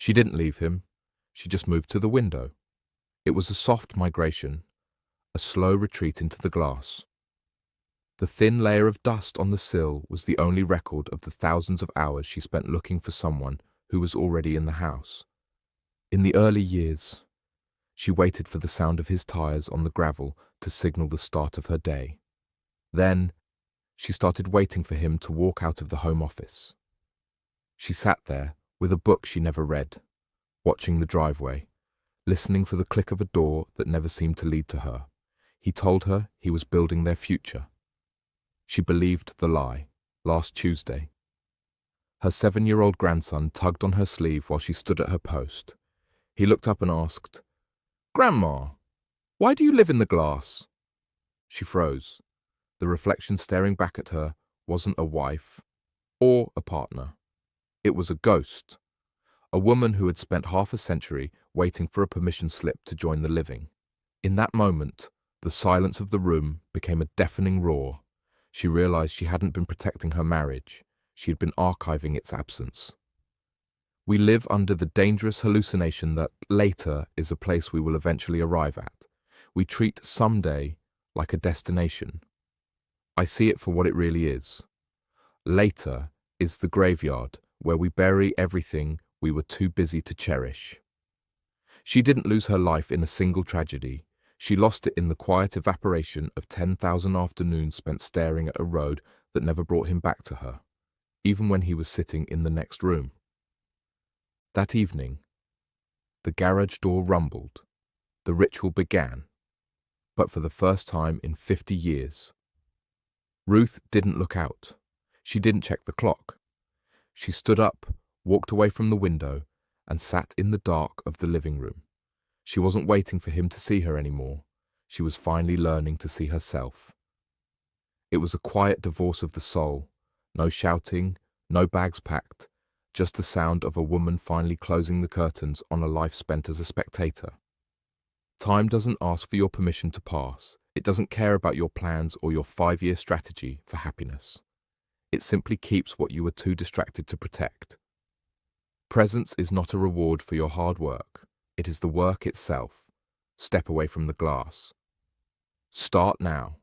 She didn't leave him. She just moved to the window. It was a soft migration, a slow retreat into the glass. The thin layer of dust on the sill was the only record of the thousands of hours she spent looking for someone who was already in the house. In the early years, she waited for the sound of his tires on the gravel to signal the start of her day. Then, she started waiting for him to walk out of the home office. She sat there with a book she never read, watching the driveway, listening for the click of a door that never seemed to lead to her. He told her he was building their future. She believed the lie. Last Tuesday, her 7-year-old grandson tugged on her sleeve while she stood at her post. He looked up and asked, "Grandma, why do you live in the glass?" She froze. The reflection staring back at her wasn't a wife or a partner. It was a ghost, a woman who had spent half a century waiting for a permission slip to join the living. In that moment, the silence of the room became a deafening roar. She realized she hadn't been protecting her marriage. She had been archiving its absence. We live under the dangerous hallucination that later is a place we will eventually arrive at. We treat someday like a destination. I see it for what it really is. Later is the graveyard where we bury everything we were too busy to cherish. She didn't lose her life in a single tragedy. She lost it in the quiet evaporation of 10,000 afternoons spent staring at a road that never brought him back to her, even when he was sitting in the next room. That evening, the garage door rumbled. The ritual began, but for the first time in 50 years. Ruth didn't look out. She didn't check the clock. She stood up, walked away from the window, and sat in the dark of the living room. She wasn't waiting for him to see her anymore. She was finally learning to see herself. It was a quiet divorce of the soul. No shouting, no bags packed, just the sound of a woman finally closing the curtains on a life spent as a spectator. Time doesn't ask for your permission to pass. It doesn't care about your plans or your 5-year strategy for happiness. It simply keeps what you were too distracted to protect. Presence is not a reward for your hard work. It is the work itself. Step away from the glass. Start now.